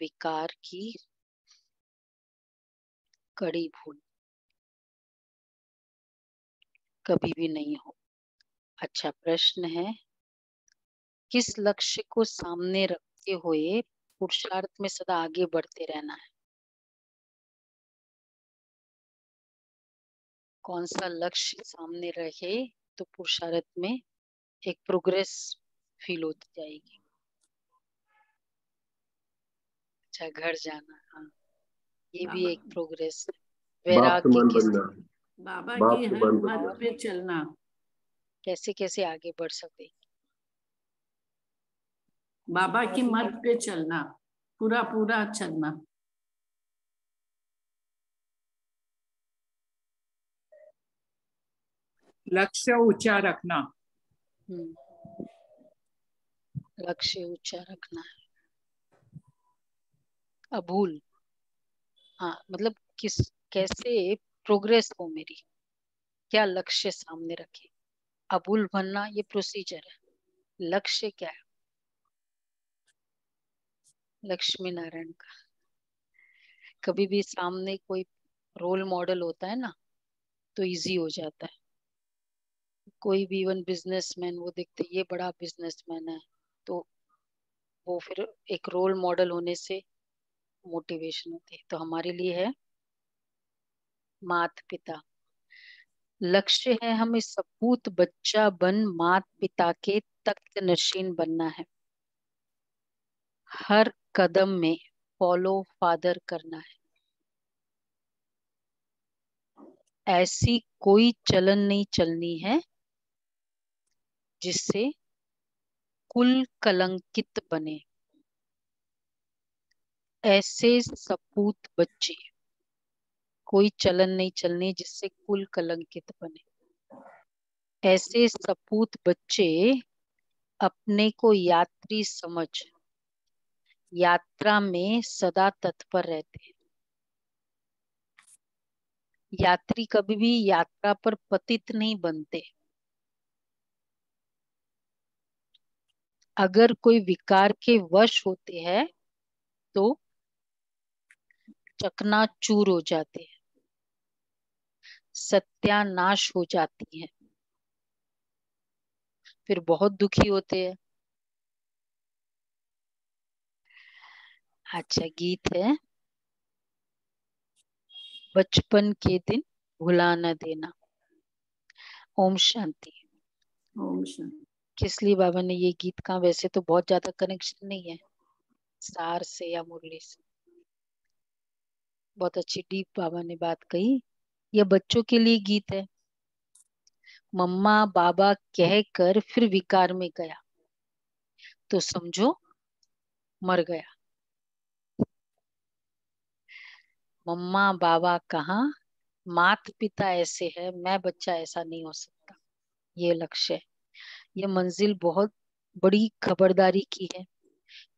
विकार की कड़ी भूल कभी भी नहीं हो। अच्छा प्रश्न है, किस लक्ष्य को सामने रखते हुए पुरुषार्थ में सदा आगे बढ़ते रहना है? कौन सा लक्ष्य सामने रहे तो पुरुषार्थ में एक प्रोग्रेस फील होती जाएगी? अच्छा घर जाना, हाँ ये भी बाबा एक प्रोग्रेस है। बाप वैराग्य समान की बनना, स्थिति, बाबा बाप की हर समान मत बनना। पे चलना। कैसे कैसे आगे बढ़ सके? बाबा की मत पे चलना, पूरा पूरा चलना। लक्ष्य ऊंचा रखना। लक्ष्य ऊंचा रखना है। अभूल, हाँ मतलब किस कैसे प्रोग्रेस हो मेरी, क्या लक्ष्य सामने रखे। अभूल बनना ये प्रोसीजर है, लक्ष्य क्या है? लक्ष्मी नारायण का कभी भी सामने कोई रोल मॉडल होता है ना तो इजी हो जाता है। कोई भी इवन बिजनेसमैन वो देखते ये बड़ा बिजनेसमैन है तो वो फिर एक रोल मॉडल होने से मोटिवेशन होती है। तो हमारे लिए है माता पिता। लक्ष्य है हमें सपूत बच्चा बन माता पिता के तख्त नशीन बनना है। हर कदम में फॉलो फादर करना है। ऐसी कोई चलन नहीं चलनी है जिससे कुल कलंकित बने। ऐसे सपूत बच्चे, कोई चलन नहीं चलनी जिससे कुल कलंकित बने। ऐसे सपूत बच्चे अपने को यात्री समझ यात्रा में सदा तत्पर रहते हैं। यात्री कभी भी यात्रा पर पतित नहीं बनते। अगर कोई विकार के वश होते हैं तो चकनाचूर हो जाते हैं, सत्यानाश हो जाती है, फिर बहुत दुखी होते हैं। अच्छा गीत है, बचपन के दिन भुला न देना। ओम शांति। ओम शांति। किस लिए बाबा ने ये गीत कहा? वैसे तो बहुत ज्यादा कनेक्शन नहीं है सार से या मुरली से। बहुत अच्छी डीप बाबा ने बात कही। यह बच्चों के लिए गीत है। मम्मा बाबा कहकर फिर विकार में गया तो समझो मर गया। मम्मा बाबा कहा, माता पिता ऐसे है, मैं बच्चा ऐसा नहीं हो सकता। ये लक्ष्य है। ये मंजिल बहुत बड़ी खबरदारी की है।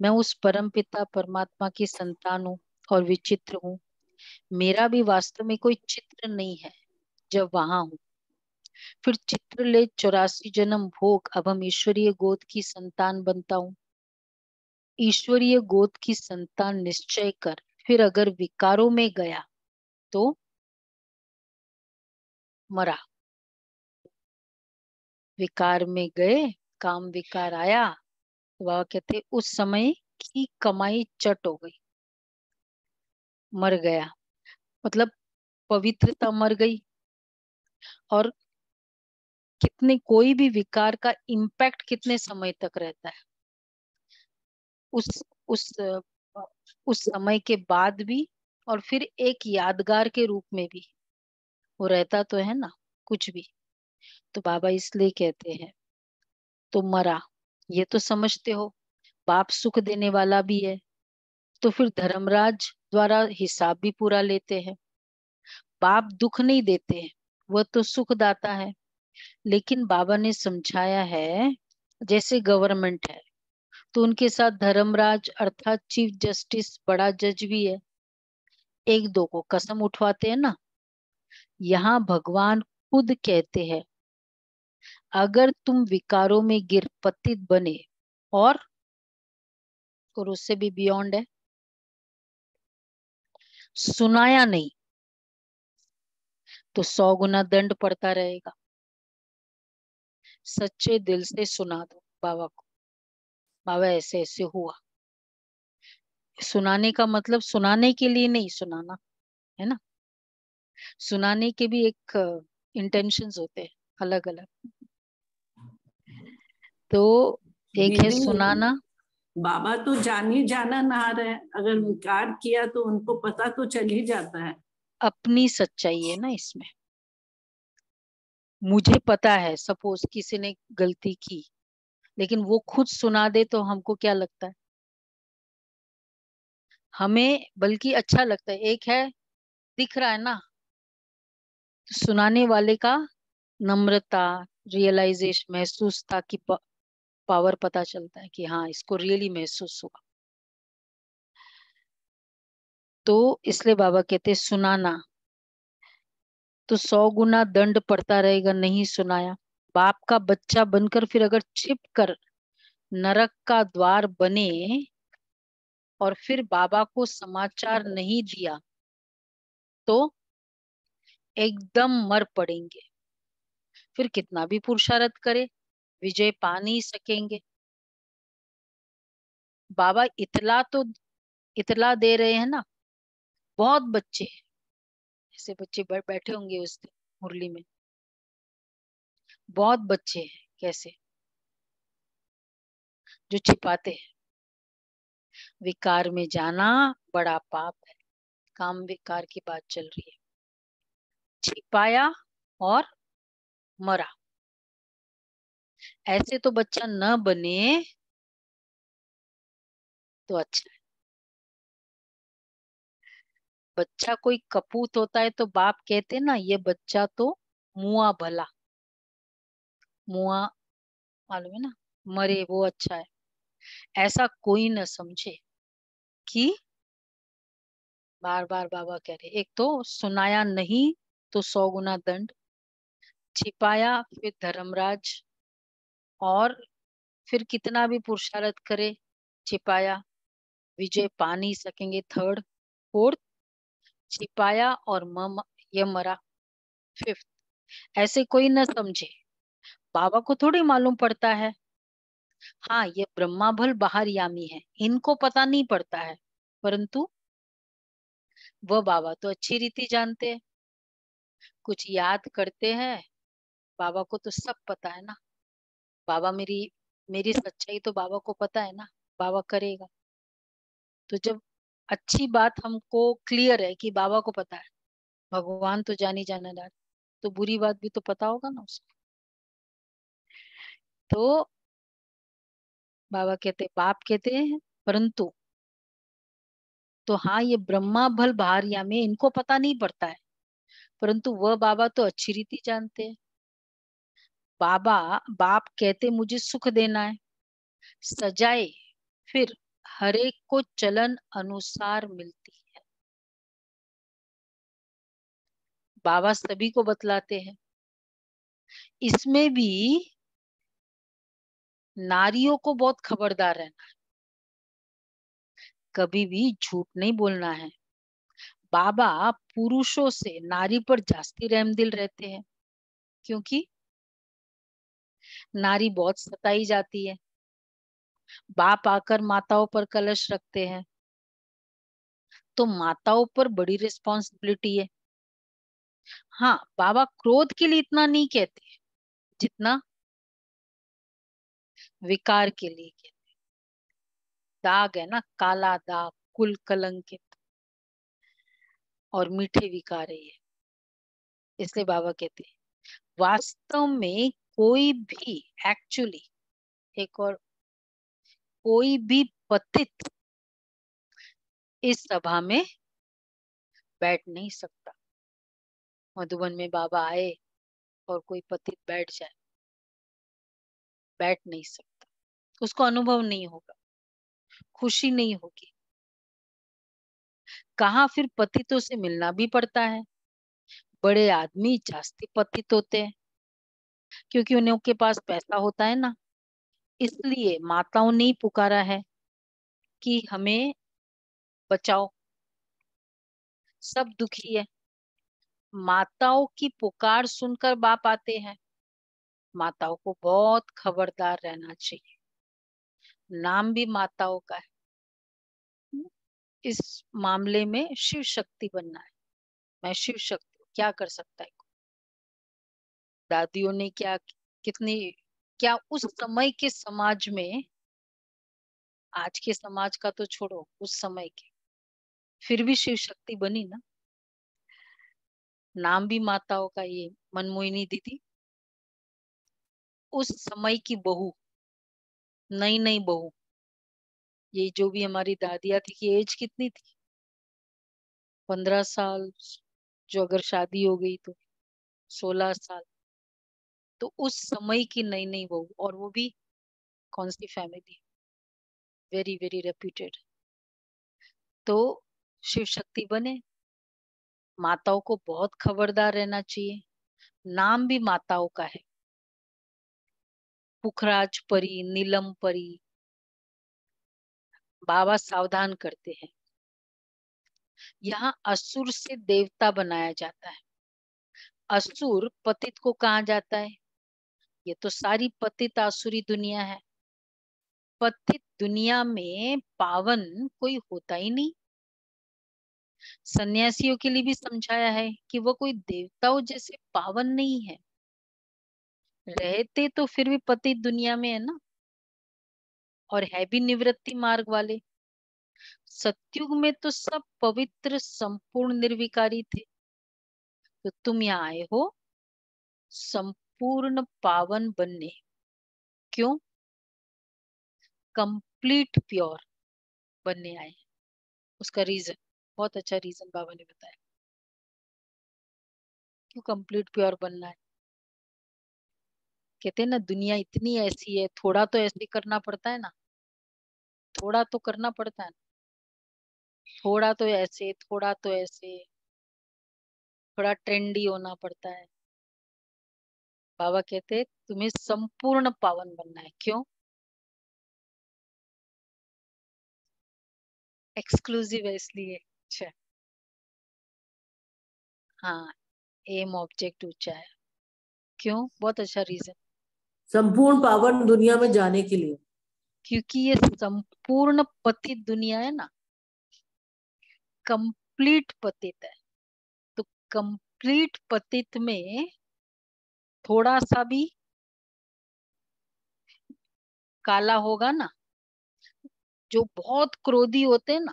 मैं उस परम पिता परमात्मा की संतान हूँ और विचित्र हूँ। मेरा भी वास्तव में कोई चित्र नहीं है जब वहां हूँ। फिर चित्र ले 84 जन्म भोग, अब हम ईश्वरीय गोद की संतान बनता हूँ। ईश्वरीय गोद की संतान निश्चय कर, फिर अगर विकारों में गया तो मरा। विकार में गए, काम विकार आया तो बाबा कहते उस समय की कमाई चट हो गई, मर गया। मतलब पवित्रता मर गई। और कितने कोई भी विकार का इम्पैक्ट कितने समय तक रहता है, उस उस उस समय के बाद भी, और फिर एक यादगार के रूप में भी वो रहता तो है ना कुछ भी। तो बाबा इसलिए कहते हैं तो मरा, ये तो समझते हो। बाप सुख देने वाला भी है तो फिर धर्मराज द्वारा हिसाब भी पूरा लेते हैं। बाप दुख नहीं देते हैं, वह तो सुख दाता है। लेकिन बाबा ने समझाया है जैसे गवर्नमेंट है तो उनके साथ धर्मराज अर्थात चीफ जस्टिस बड़ा जज भी है। एक दो को कसम उठवाते हैं ना। यहाँ भगवान खुद कहते हैं अगर तुम विकारों में गिर पतित बने और उससे भी बियॉन्ड है सुनाया नहीं तो 100 गुना दंड पड़ता रहेगा। सच्चे दिल से सुना दो बाबा को, बाबा ऐसे ऐसे हुआ। सुनाने का मतलब सुनाने के लिए नहीं सुनाना, है ना। सुनाने के भी एक इंटेंशंस होते हैं अलग अलग। तो एक है दीदी, सुनाना। बाबा तो जान ही जाना ना रहे, अगर इनकार किया तो उनको पता तो चल ही जाता है। अपनी सच्चाई है ना इसमें। मुझे पता है सपोज किसी ने गलती की, लेकिन वो खुद सुना दे तो हमको क्या लगता है? हमें बल्कि अच्छा लगता है। एक है दिख रहा है ना, तो सुनाने वाले का नम्रता, रियलाइजेशन, महसूसता की पावर पता चलता है कि हाँ इसको रियली महसूस हुआ। तो इसलिए बाबा कहते हैं सुनाना तो 100 गुना दंड पड़ता रहेगा। नहीं सुनाया, बाप का बच्चा बनकर फिर अगर छिप कर नरक का द्वार बने और फिर बाबा को समाचार नहीं दिया तो एकदम मर पड़ेंगे। फिर कितना भी पुरुषार्थ करे विजय पा नहीं सकेंगे। बाबा इतला दे रहे हैं ना। बहुत बच्चे हैं, ऐसे बच्चे बैठे होंगे उस दिन मुरली में। बहुत बच्चे हैं कैसे जो छिपाते हैं। विकार में जाना बड़ा पाप है। काम विकार की बात चल रही है। छिपाया और मरा। ऐसे तो बच्चा न बने तो अच्छा है। बच्चा कोई कपूत होता है तो बाप कहते ना ये बच्चा तो मुआ भला। मुआ मालूम है ना, मरे वो अच्छा है। ऐसा कोई न समझे कि बार बार बाबा कह रहे एक तो सुनाया नहीं तो 100 गुना दंड, छिपाया फिर धर्मराज, और फिर कितना भी पुरुषार्थ करे छिपाया विजय पा नहीं सकेंगे। थर्ड, फोर्थ छिपाया और ये मरा। फिफ्थ, ऐसे कोई न समझे। बाबा को थोड़ी मालूम पड़ता है। हाँ ये ब्रह्मा भल बाहर यामी है, इनको पता नहीं पड़ता है, परंतु वह बाबा तो अच्छी रीति जानते हैं। कुछ याद करते हैं, बाबा को तो सब पता है ना। बाबा मेरी मेरी सच्चाई तो बाबा को पता है ना, बाबा करेगा। तो जब अच्छी बात हमको क्लियर है कि बाबा को पता है, भगवान तो जानी जाना जात, तो बुरी बात भी तो पता होगा ना उसको। तो बाबा कहते बाप कहते हैं परंतु, तो हाँ ये ब्रह्मा भल बाहर या में इनको पता नहीं पड़ता है, परंतु वह बाबा तो अच्छी रीति जानते हैं। बाबा बाप कहते मुझे सुख देना है, सजाए फिर हरेक को चलन अनुसार मिलती है। बाबा सभी को बतलाते हैं। इसमें भी नारियों को बहुत खबरदार रहना है, कभी भी झूठ नहीं बोलना है। बाबा पुरुषों से नारी पर जास्ती रहमदिल रहते हैं, क्योंकि नारी बहुत सताई जाती है। बाप आकर माताओं पर कलश रखते हैं, तो माताओं पर बड़ी रिस्पॉन्सिबिलिटी है। हाँ बाबा क्रोध के लिए इतना नहीं कहते जितना विकार के लिए कहते। दाग है ना, काला दाग, कुल कलंकित और मीठे विकार है ये। इसलिए बाबा कहते हैं वास्तव में कोई भी एक्चुअली एक और कोई भी पतित इस सभा में बैठ नहीं सकता। मधुबन में बाबा आए और कोई पतित बैठ जाए, बैठ नहीं सकता। उसको अनुभव नहीं होगा, खुशी नहीं होगी। कहाँ फिर पतितों से मिलना भी पड़ता है। बड़े आदमी जास्ती पतित होते हैं, क्योंकि उन्हें के पास पैसा होता है ना। इसलिए माताओं ने ही पुकारा है कि हमें बचाओ। सब दुखी है। माताओं की पुकार सुनकर बाप आते हैं। माताओं को बहुत खबरदार रहना चाहिए। नाम भी माताओं का है। इस मामले में शिव शक्ति बनना है। मैं शिव शक्ति हूँ, क्या कर सकता है। दादियों ने क्या कितनी क्या उस समय के समाज में, आज के समाज का तो छोड़ो, उस समय के फिर भी शिव शक्ति बनी ना। नाम भी माताओं का। ये मनमोहिनी दीदी उस समय की बहू, नई नई बहू, ये जो भी हमारी दादियां थी की एज कितनी थी, 15 साल, जो अगर शादी हो गई तो 16 साल। तो उस समय की नई नई बहू, और वो भी कौन सी फैमिली, वेरी वेरी रेप्यूटेड। तो शिव शक्ति बने। माताओं को बहुत खबरदार रहना चाहिए। नाम भी माताओं का है। पुखराज परी, नीलम परी, बाबा सावधान करते हैं। यहाँ असुर से देवता बनाया जाता है। असुर पतित को कहा जाता है। ये तो सारी पतित आसुरी दुनिया है। पतित दुनिया में पावन कोई होता ही नहीं। सन्यासियों के लिए भी समझाया है कि वो कोई देवताओं जैसे पावन नहीं है। रहते तो फिर भी पतित दुनिया में है ना, और है भी निवृत्ति मार्ग वाले। सतयुग में तो सब पवित्र संपूर्ण निर्विकारी थे। तो तुम यहाँ आए हो संपूर्ण पावन बनने। क्यों? कंप्लीट प्योर बनने आए। उसका रीजन, बहुत अच्छा रीजन बाबा ने बताया क्यों कंप्लीट प्योर बनना है। कहते हैं ना दुनिया इतनी ऐसी है, थोड़ा तो ऐसे करना पड़ता है ना, थोड़ा तो करना पड़ता है ना। थोड़ा तो ऐसे, थोड़ा तो ऐसे, थोड़ा ट्रेंडी होना पड़ता है। बाबा कहते हैं तुम्हें संपूर्ण पावन बनना है। क्यों? एक्सक्लूसिव है इसलिए। अच्छा, हाँ, एम ऑब्जेक्ट ऊंचा है। क्यों? बहुत अच्छा रीजन। संपूर्ण पावन दुनिया में जाने के लिए। क्योंकि ये संपूर्ण पतित दुनिया है ना, कंप्लीट पतित है। तो कंप्लीट पतित में थोड़ा सा भी काला होगा ना, जो बहुत क्रोधी होते हैं ना,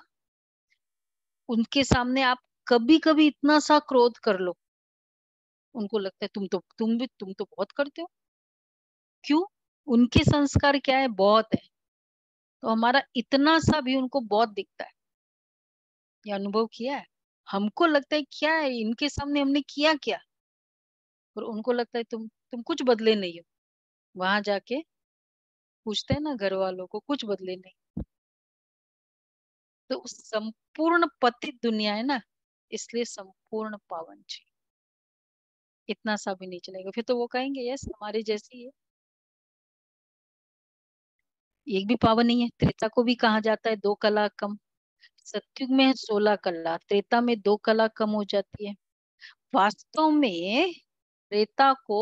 उनके सामने आप कभी कभी इतना सा क्रोध कर लो, उनको लगता है तुम तो बहुत करते हो। क्यों? उनके संस्कार क्या है, बहुत है। तो हमारा इतना सा भी उनको बहुत दिखता है। ये अनुभव किया है। हमको लगता है क्या है इनके सामने हमने किया क्या, और उनको लगता है तुम कुछ बदले नहीं हो। वहां जाके पूछते हैं ना घर वालों को, कुछ बदले नहीं। तो संपूर्ण पतित दुनिया है ना, इसलिए संपूर्ण पावन जी। इतना सा भी नहीं चलेगा, फिर तो वो कहेंगे यस हमारे जैसी है। एक भी पावन नहीं है। त्रेता को भी कहा जाता है 2 कला कम। सतयुग में है 16 कला, त्रेता में 2 कला कम हो जाती है। वास्तव में त्रेता को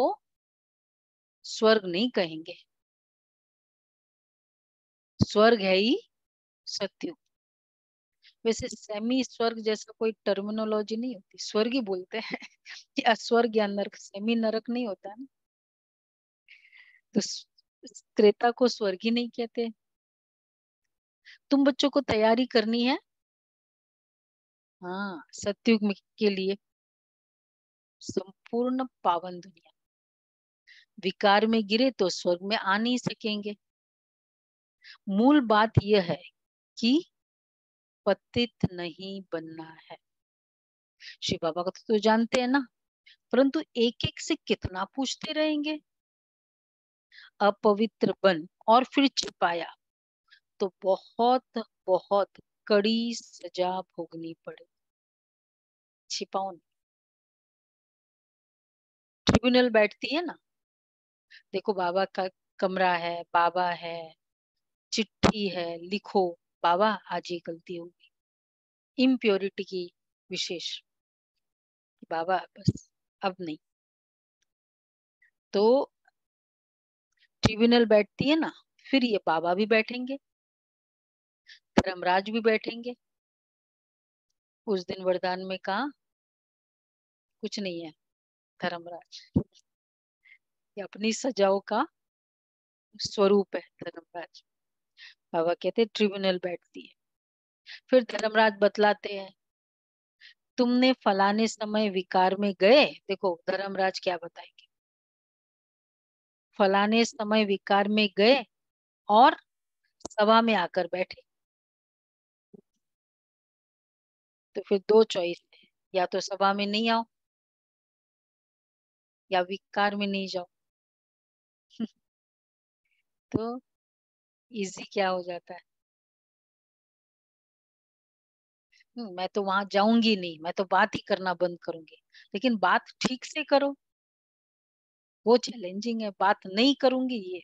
स्वर्ग नहीं कहेंगे, स्वर्ग है ही सतयुग। वैसे सेमी स्वर्ग जैसा कोई टर्मिनोलॉजी नहीं होती, स्वर्ग ही बोलते हैं। या स्वर्ग या नरक, सेमी नरक नहीं होता है ना। तो त्रेता को स्वर्ग ही नहीं कहते। तुम बच्चों को तैयारी करनी है, हाँ, सतयुग के लिए संपूर्ण पावन दुनिया। विकार में गिरे तो स्वर्ग में आ नहीं सकेंगे। मूल बात यह है कि पतित नहीं बनना है। शिव बाबा को तो जानते हैं ना, परंतु एक एक से कितना पूछते रहेंगे। अपवित्र बन और फिर छिपाया तो बहुत बहुत कड़ी सजा भोगनी पड़े। छिपाओ नहीं। ट्रिब्यूनल बैठती है ना, देखो बाबा का कमरा है, बाबा है, चिट्ठी है, लिखो बाबा आज ये गलती होगी, इम्प्योरिटी की विशेष कि बाबा बस अब नहीं। तो ट्रिब्यूनल बैठती है ना, फिर ये बाबा भी बैठेंगे, धर्मराज भी बैठेंगे। उस दिन वरदान में कहा कुछ नहीं है, धर्मराज ये अपनी सजाओं का स्वरूप है धर्मराज। बाबा कहते ट्रिब्यूनल बैठती है, फिर धर्मराज बतलाते हैं तुमने फलाने समय विकार में गए। देखो धर्मराज क्या बताएंगे, फलाने समय विकार में गए और सभा में आकर बैठे। तो फिर दो चॉइस है, या तो सभा में नहीं आओ या विकार में नहीं जाओ। तो इजी क्या हो जाता है, मैं तो वहां जाऊंगी नहीं, मैं तो बात ही करना बंद करूंगी। लेकिन बात ठीक से करो, वो चैलेंजिंग है। बात नहीं करूंगी ये,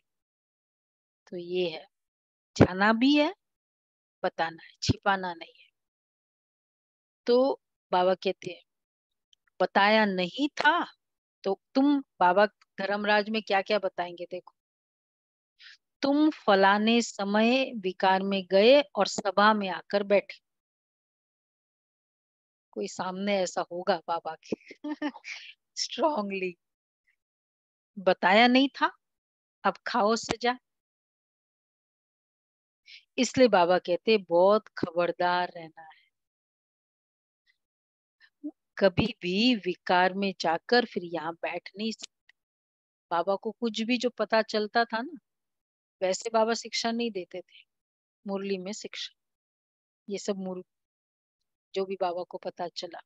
तो ये है, जाना भी है, बताना है, छिपाना नहीं है। तो बाबा कहते हैं बताया नहीं था, तो तुम बाबा धर्मराज में क्या क्या बताएंगे देखो, तुम फलाने समय विकार में गए और सभा में आकर बैठे। कोई सामने ऐसा होगा बाबा के स्ट्रांगली बताया नहीं था, अब खाओ सजा। इसलिए बाबा कहते बहुत खबरदार रहना है, कभी भी विकार में जाकर फिर यहाँ बैठ नहीं सकते। बाबा को कुछ भी जो पता चलता था ना, वैसे बाबा शिक्षा नहीं देते थे, मुरली में शिक्षा, ये सब जो भी बाबा को पता चला।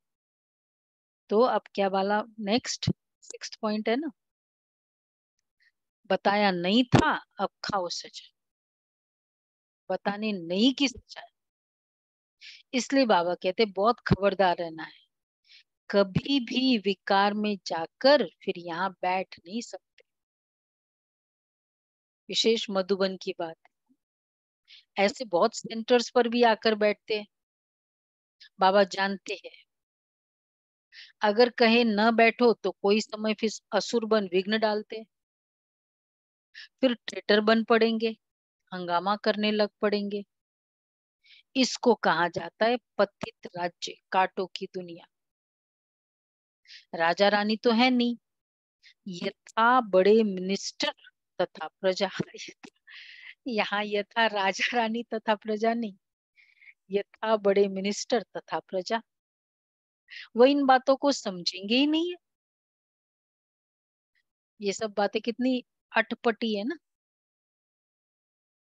तो अब क्या वाला नेक्स्ट 6th पॉइंट है ना, बताया नहीं था अब खाओ सजा। बताने नहीं की सजा है। इसलिए बाबा कहते बहुत खबरदार रहना है, कभी भी विकार में जाकर फिर यहाँ बैठ नहीं सकते। विशेष मधुबन की बात है, ऐसे बहुत सेंटर्स पर भी आकर बैठते हैं। बाबा जानते हैं अगर कहे न बैठो तो कोई समय फिर असुर बन विघ्न डालते, फिर ट्रेटर बन पड़ेंगे, हंगामा करने लग पड़ेंगे। इसको कहा जाता है पतित राज्य, कांटों की दुनिया। राजा रानी तो है नहीं, यथा बड़े मिनिस्टर तथा प्रजा। यहाँ यथा राजा रानी तथा प्रजा नहीं, यथा बड़े मिनिस्टर तथा प्रजा। वो इन बातों को समझेंगे ही नहीं है। ये सब बातें कितनी अटपटी है ना,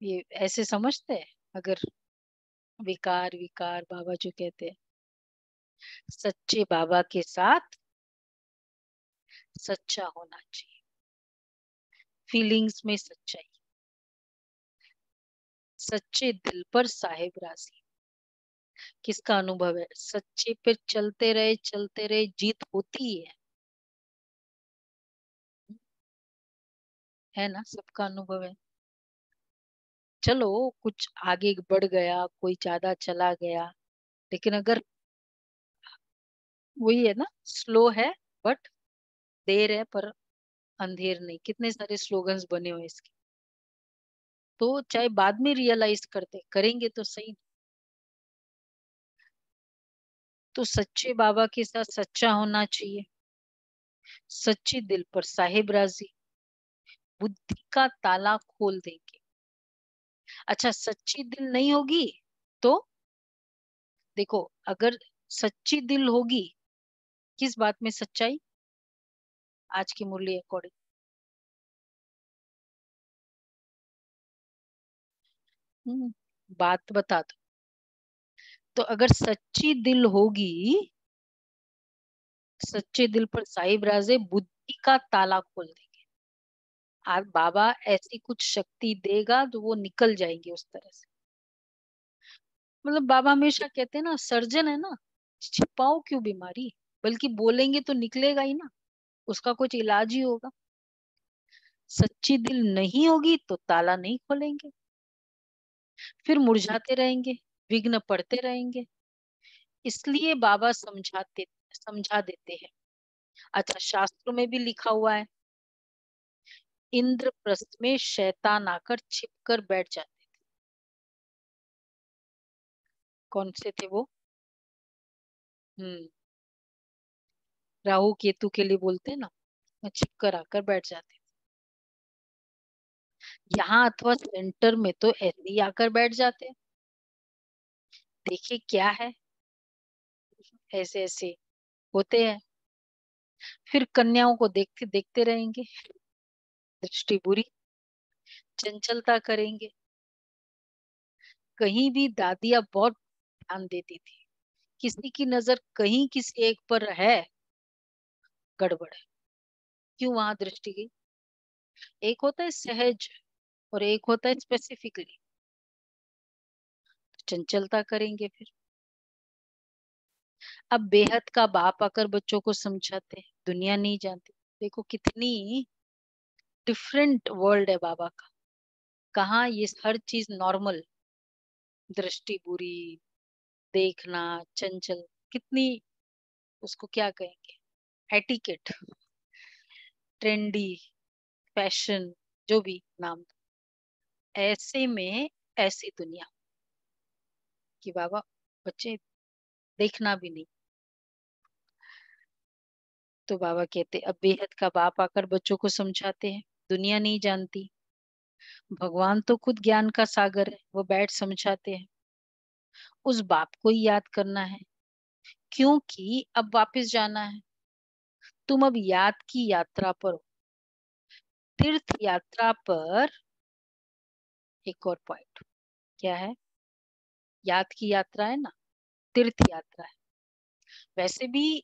ये ऐसे समझते हैं। अगर विकार विकार बाबा जो कहते हैं, सच्चे बाबा के साथ सच्चा होना चाहिए, फीलिंग्स में सच्चाई, सच्चे दिल पर साहेब राजी। किसका अनुभव है, सच्चे पे चलते रहे जीत होती है ना, सबका अनुभव है। चलो कुछ आगे बढ़ गया, कोई ज्यादा चला गया, लेकिन अगर वही है ना, स्लो है बट देर है पर अंधेर नहीं। कितने सारे स्लोगन्स बने हुए इसके। तो चाहे बाद में रियलाइज करते, करेंगे तो सही। तो सच्चे बाबा के साथ सच्चा होना चाहिए, सच्चे दिल पर साहिब राजी, बुद्धि का ताला खोल देंगे। अच्छा सच्ची दिल नहीं होगी तो देखो, अगर सच्ची दिल होगी, किस बात में सच्चाई, आज की मुरली अकॉर्डिंग, बात बता दो। तो अगर सच्ची दिल होगी, सच्चे दिल पर साहिब राजे बुद्धि का ताला खोल देंगे। आज बाबा ऐसी कुछ शक्ति देगा जो वो निकल जाएंगे उस तरह से। मतलब बाबा हमेशा कहते हैं ना, सर्जन है ना, छिपाओ क्यों बीमारी, बल्कि बोलेंगे तो निकलेगा ही ना, उसका कुछ इलाज ही होगा। सच्ची दिल नहीं होगी तो ताला नहीं खोलेंगे, फिर मुरझाते रहेंगे, विघ्न पड़ते रहेंगे। इसलिए बाबा समझा देते हैं। अच्छा, शास्त्रों में भी लिखा हुआ है, इंद्रप्रस्थ में शैतान आकर छिपकर बैठ जाते थे। कौन से थे वो? राहु केतु के लिए बोलते हैं ना, छिपकर आकर बैठ जाते थे। यहाँ अथवा सेंटर में तो ऐसे ही आकर बैठ जाते हैं। देखिए क्या है, ऐसे ऐसे होते हैं। फिर कन्याओं को देखते देखते रहेंगे, दृष्टि बुरी, चंचलता करेंगे। कहीं भी दादियां बहुत ध्यान देती थी, किसी की नजर कहीं किसी एक पर है, गड़बड़ है। क्यों वहां दृष्टि गई? एक होता है सहज और एक होता है स्पेसिफिकली। चंचलता करेंगे फिर। अब बेहद का बाप आकर बच्चों को समझाते हैं, दुनिया नहीं जानती। देखो कितनी डिफरेंट वर्ल्ड है बाबा का। कहाँ ये हर चीज नॉर्मल, दृष्टि बुरी, देखना, चंचल, कितनी उसको क्या कहेंगे, एटिकेट, ट्रेंडी, फैशन, जो भी नाम दो। ऐसे में ऐसी दुनिया कि बाबा बच्चे देखना भी नहीं। तो बाबा कहते अब बेहद का बाप आकर बच्चों को समझाते हैं, दुनिया नहीं जानती, भगवान तो खुद ज्ञान का सागर है, वो बैठ समझाते हैं। उस बाप को ही याद करना है, क्योंकि अब वापस जाना है। तुम अब याद की यात्रा पर हो। तीर्थ यात्रा पर एक और पॉइंट क्या है, याद की यात्रा है ना, तीर्थ यात्रा है। वैसे भी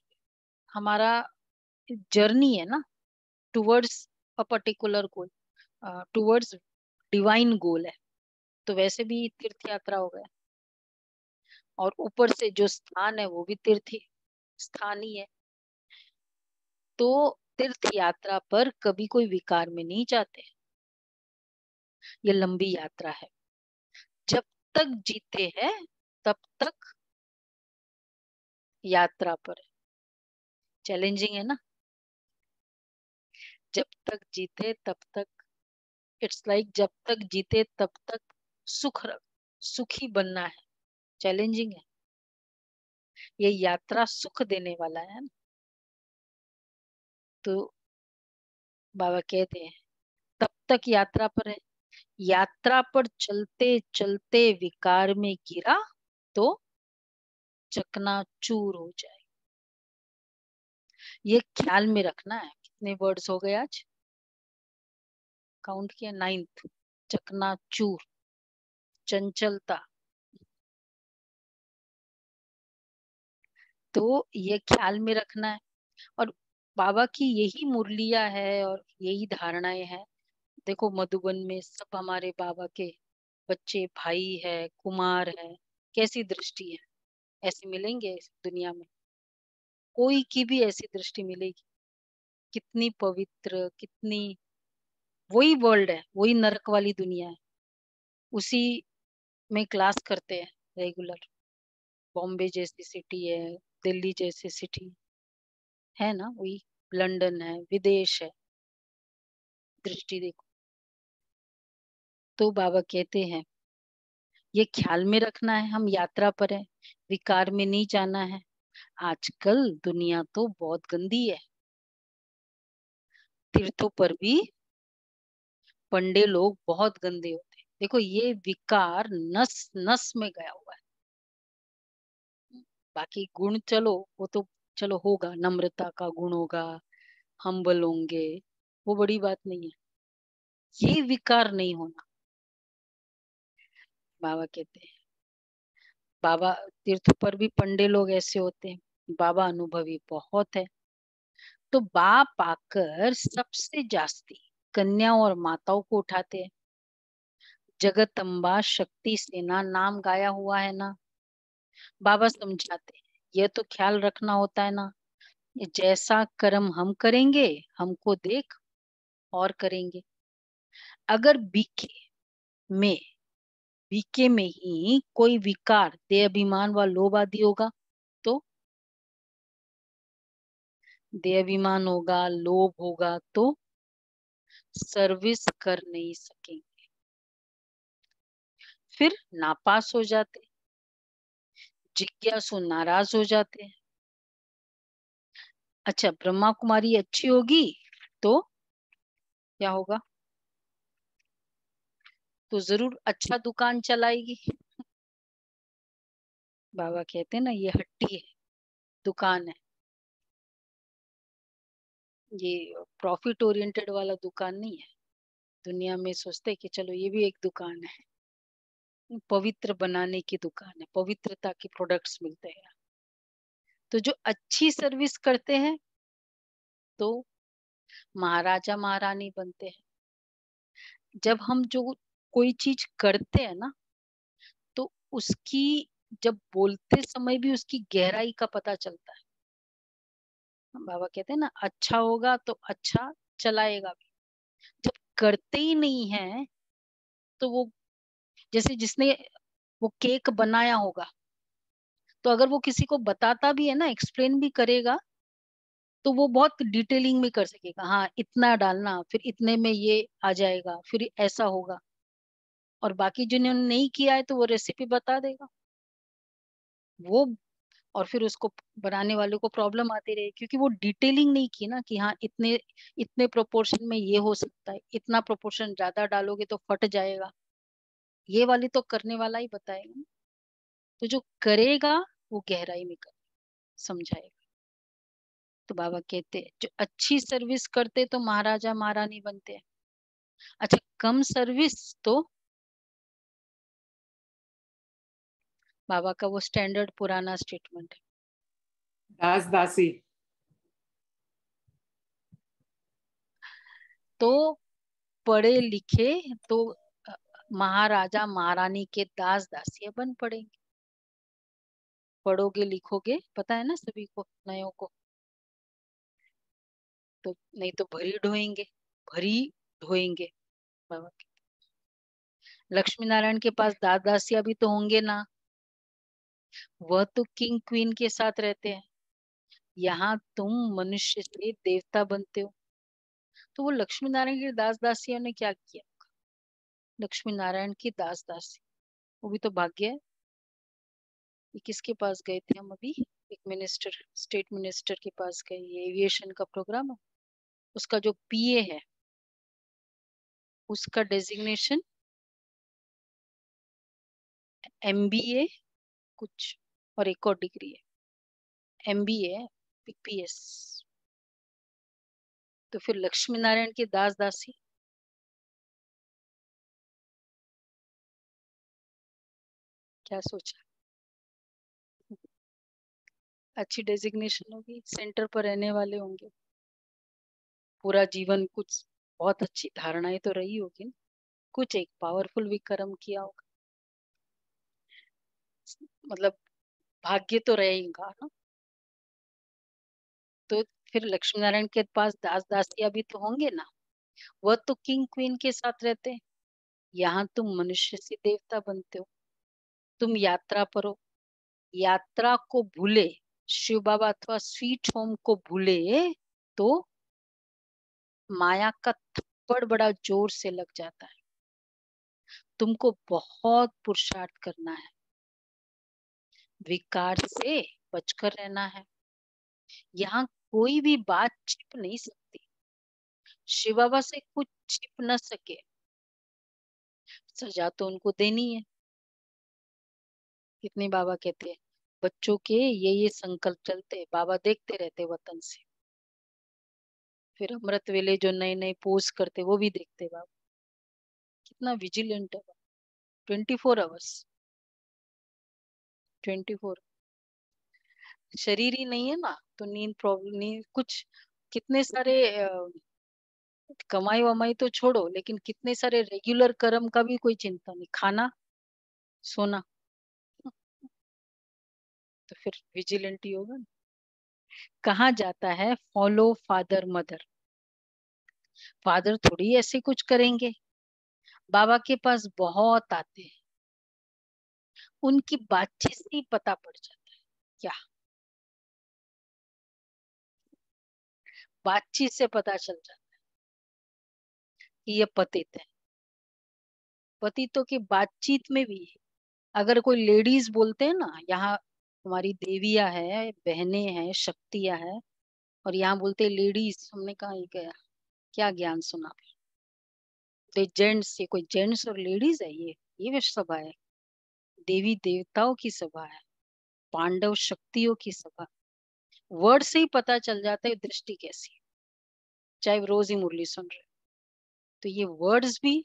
हमारा जर्नी है ना, towards a particular goal, towards divine goal है। तो वैसे भी तीर्थ यात्रा हो गया, और ऊपर से जो स्थान है वो भी तीर्थ स्थान ही है। तो तीर्थ यात्रा पर कभी कोई विकार में नहीं जाते। ये लंबी यात्रा है, जब तक जीते हैं तब तक यात्रा पर है। चैलेंजिंग है ना, जब तक जीते तब तक, इट्स लाइक जब तक जीते तब तक सुखी बनना है। चैलेंजिंग है, ये यात्रा सुख देने वाला है ना। तो बाबा कहते हैं तब तक यात्रा पर है, यात्रा पर चलते चलते विकार में गिरा तो चकनाचूर हो जाए। ये ख्याल में रखना है। कितने वर्ड्स हो गए आज? काउंट किया, 9th। चकनाचूर, चंचलता। तो ये ख्याल में रखना है। और बाबा की यही मुरलिया है और यही धारणाएं हैं। देखो मधुबन में सब हमारे बाबा के बच्चे, भाई है, कुमार है। कैसी दृष्टि है, ऐसे मिलेंगे इस दुनिया में? कोई की भी ऐसी दृष्टि मिलेगी? कितनी पवित्र, कितनी, वही वर्ल्ड है, वही नरक वाली दुनिया है, उसी में क्लास करते हैं रेगुलर। बॉम्बे जैसी सिटी है, दिल्ली जैसी सिटी है ना, वही लंदन है, विदेश है। दृष्टि देखो। तो बाबा कहते हैं ये ख्याल में रखना है, हम यात्रा पर है, विकार में नहीं जाना है। आजकल दुनिया तो बहुत गंदी है, तीर्थों पर भी पंडे लोग बहुत गंदे होते हैं। देखो ये विकार नस नस में गया हुआ है। बाकी गुण चलो वो तो चलो होगा, नम्रता का गुण होगा, हम्बल होंगे, वो बड़ी बात नहीं है। ये विकार नहीं होना, बाबा कहते हैं। बाबा तीर्थ पर भी पंडे लोग ऐसे होते हैं, बाबा अनुभवी बहुत है। तो बाप आकर सबसे जास्ती कन्याओं और माताओं को उठाते हैं। जगतम्बा शक्ति सेना नाम गाया हुआ है ना। बाबा समझाते हैं ये तो ख्याल रखना होता है ना, जैसा कर्म हम करेंगे हमको देख और करेंगे। अगर में बीके में ही कोई विकार, देह अभिमान व लोभ आदि होगा देहाभिमान होगा, लोभ होगा तो सर्विस कर नहीं सकेंगे, फिर नापास हो जाते, जिज्ञासु नाराज हो जाते हैं। अच्छा, ब्रह्मा कुमारी अच्छी होगी तो क्या होगा? तो जरूर अच्छा दुकान चलाएगी। बाबा कहते हैं ना, ये हट्टी है, दुकान है, ये प्रॉफिट ओरिएंटेड वाला दुकान नहीं है। दुनिया में सोचते हैं कि चलो ये भी एक दुकान है, पवित्र बनाने की दुकान है, पवित्रता के प्रोडक्ट्स मिलते हैं। तो जो अच्छी सर्विस करते हैं तो महाराजा महारानी बनते हैं। जब हम जो कोई चीज करते हैं ना, तो उसकी जब बोलते समय भी उसकी गहराई का पता चलता है। बाबा कहते हैं ना, अच्छा होगा तो अच्छा चलाएगा भी। जब करते ही नहीं है तो वो, जैसे जिसने वो केक बनाया होगा, तो अगर वो किसी को बताता भी है ना, एक्सप्लेन भी करेगा, तो वो बहुत डिटेलिंग में कर सकेगा। हाँ, इतना डालना, फिर इतने में ये आ जाएगा, फिर ऐसा होगा। और बाकी जिन्होंने नहीं किया है तो वो रेसिपी बता देगा वो, और फिर उसको बनाने वाले को प्रॉब्लम आती रही, क्योंकि वो डिटेलिंग नहीं की ना कि हाँ इतने इतने प्रोपोर्शन में ये हो सकता है, इतना प्रोपोर्शन ज्यादा डालोगे तो फट जाएगा। ये वाली तो करने वाला ही बताएगा ना। तो जो करेगा वो गहराई में कर समझाएगा। तो बाबा कहते हैं जो अच्छी सर्विस करते तो महाराजा महारानी बनते हैं। अच्छा, कम सर्विस तो बाबा का वो स्टैंडर्ड पुराना स्टेटमेंट है, दास दासी। तो पढ़े लिखे तो महाराजा महारानी के दास दासियां बन पड़ेंगे। पढ़ोगे लिखोगे, पता है ना सभी को, नयों को, तो नहीं तो भरी ढोएंगे, भरी ढोएंगे। बाबा के लक्ष्मी नारायण के पास दास दासियां भी तो होंगे ना, वह तो किंग क्वीन के साथ रहते हैं। यहाँ तुम मनुष्य से देवता बनते हो। तो वो लक्ष्मी नारायण के दास दासियों ने क्या किया? लक्ष्मी नारायण की दास दासी, वो भी तो भाग्य है। ये किसके पास गए थे हम अभी? एक मिनिस्टर, स्टेट मिनिस्टर के पास गए, ये एविएशन का प्रोग्राम है। उसका जो पीए है, उसका डेजिग्नेशन एमबीए कुछ, और एक और डिग्री है एमबीए पीएस। तो फिर लक्ष्मी नारायण के दास दासी, क्या सोचा? अच्छी डेजिग्नेशन होगी, सेंटर पर रहने वाले होंगे, पूरा जीवन कुछ बहुत अच्छी धारणाएं तो रही होगी ना? कुछ एक पावरफुल भी कर्म किया होगा, मतलब भाग्य तो रहेगा ना। तो फिर लक्ष्मी नारायण के पास दास दासियां भी तो होंगे ना, वह तो किंग क्वीन के साथ रहते हैं। यहाँ तुम मनुष्य से देवता बनते हो। तुम यात्रा पर हो, यात्रा को भूले, शिव बाबा अथवा स्वीट होम को भूले तो माया का थप्पड़ बड़ा जोर से लग जाता है। तुमको बहुत पुरुषार्थ करना है, विकार से बचकर रहना है। यहाँ कोई भी बात छिप नहीं सकती, शिव बाबा से कुछ छिप न सके। सजा तो उनको देनी है। कितने बाबा कहते हैं बच्चों के ये संकल्प चलते, बाबा देखते रहते वतन से। फिर अमृत वेले जो नए नए पोस्ट करते वो भी देखते बाबा। कितना विजिलेंट है, 24 आवर्स, 24। शरीर ही नहीं है ना, तो नींद प्रॉब्लम नहीं कुछ। कितने सारे कमाई वमाई तो छोड़ो, लेकिन कितने सारे रेगुलर कर्म का भी कोई चिंता नहीं, खाना सोना। तो फिर विजिलेंट ही होगा ना। कहाँ जाता है फॉलो फादर मदर, फादर थोड़ी ऐसे कुछ करेंगे। बाबा के पास बहुत आते हैं, उनकी बातचीत से ही पता पड़ जाता है क्या। बातचीत से पता चल जाता है कि ये पतित है। पतितों की बातचीत में भी अगर कोई लेडीज बोलते हैं ना, यहाँ हमारी देवियां है, बहनें हैं, शक्तियां हैं, और यहाँ बोलते लेडीज, हमने कहा ये क्या ज्ञान सुना। तो जेंट्स, ये कोई जेंट्स और लेडीज है? ये विश्व सभा है, देवी देवताओं की सभा है, पांडव शक्तियों की सभा। वर्ड से ही पता चल जाता है दृष्टि कैसी है, चाहे वो रोज ही मुरली सुन रहे। तो ये वर्ड्स भी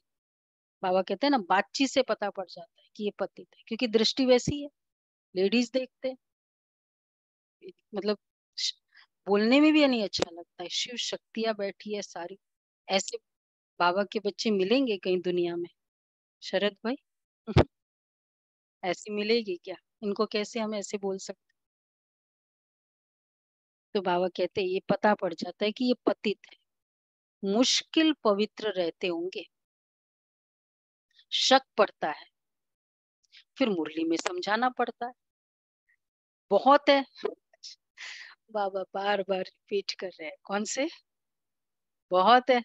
बाबा कहते हैं ना, बातचीत से पता पड़ जाता है कि ये पतित है, क्योंकि दृष्टि वैसी है। लेडीज देखते हैं, मतलब बोलने में भी नहीं अच्छा लगता है। शिव शक्तियां बैठी है सारी, ऐसे बाबा के बच्चे मिलेंगे कहीं दुनिया में शरद भाई? ऐसी मिलेगी क्या? इनको कैसे हम ऐसे बोल सकते? तो बाबा कहते हैं ये पता पड़ जाता है कि ये पतित है, मुश्किल पवित्र रहते होंगे। शक पड़ता है, फिर मुरली में समझाना पड़ता है। बहुत है, बाबा बार बार रिपीट कर रहे हैं। कौन से बहुत है?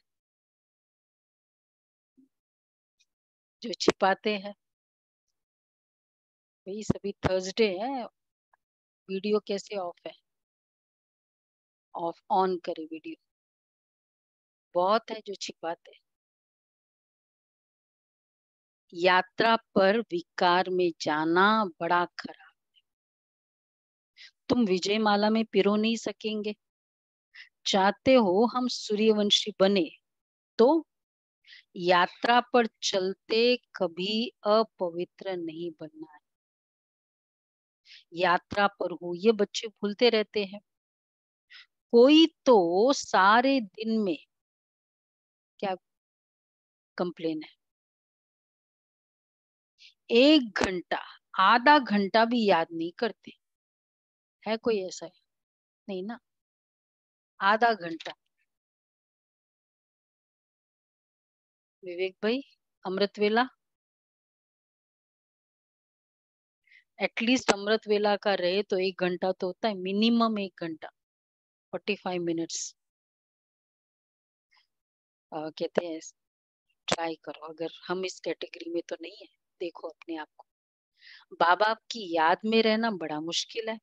जो छिपाते हैं भाई। सभी थर्सडे है, वीडियो कैसे ऑफ है? ऑफ ऑन करे वीडियो। बहुत है जो छिपाते। यात्रा पर विकार में जाना बड़ा खराब। तुम विजय माला में पिरो नहीं सकेंगे। चाहते हो हम सूर्यवंशी बने, तो यात्रा पर चलते कभी अपवित्र नहीं बनना है। यात्रा पर हो, ये बच्चे भूलते रहते हैं। कोई तो सारे दिन में क्या कंप्लेन है, 1 घंटा, आधा घंटा भी याद नहीं करते। है कोई ऐसा? नहीं ना, आधा घंटा। विवेक भाई, अमृत वेला, एटलीस्ट अमृत वेला का रहे तो 1 घंटा तो होता है, मिनिमम 1 घंटा, 45 मिनट्स। कहते हैं ट्राई करो, अगर हम इस कैटेगरी में तो नहीं है, देखो अपने आप को। बाबा की याद में रहना बड़ा मुश्किल है।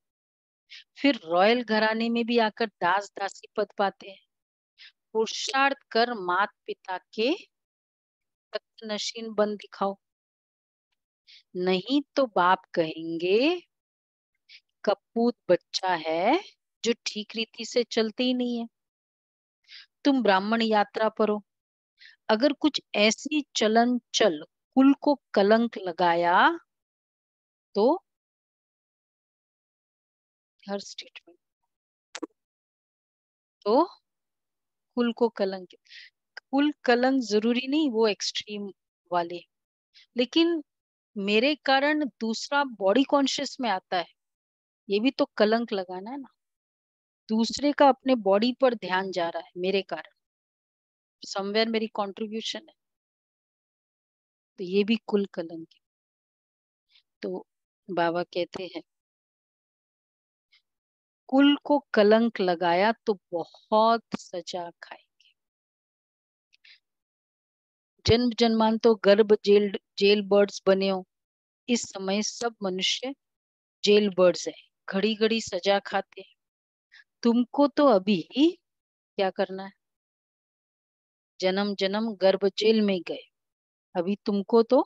फिर रॉयल घराने में भी आकर दास दासी पद पाते हैं। पुरुषार्थ कर मात पिता के नशीन बन दिखाओ, नहीं तो बाप कहेंगे कपूत बच्चा है जो ठीक रीति से चलते ही नहीं है। तुम ब्राह्मण यात्रा पर हो, अगर कुछ ऐसी चलन चल कुल को कलंक लगाया तो हर स्टेटमेंट तो कुल को कलंक, कुल कलंक जरूरी नहीं वो एक्सट्रीम वाले, लेकिन मेरे कारण दूसरा बॉडी कॉन्शियस में आता है, ये भी तो कलंक लगाना है ना। दूसरे का अपने बॉडी पर ध्यान जा रहा है मेरे कारण, समवेयर मेरी कंट्रीब्यूशन है, तो ये भी कुल कलंक है। तो बाबा कहते हैं कुल को कलंक लगाया तो बहुत सजा खाएंगे। जन्म जन्मांतो गर्भ जेल बर्ड्स बने हो। इस समय सब मनुष्य जेल बर्ड्स है, घड़ी घड़ी सजा खाते हैं। तुमको तो अभी क्या करना है? जन्म जन्म गर्भ जेल में गए, अभी तुमको तो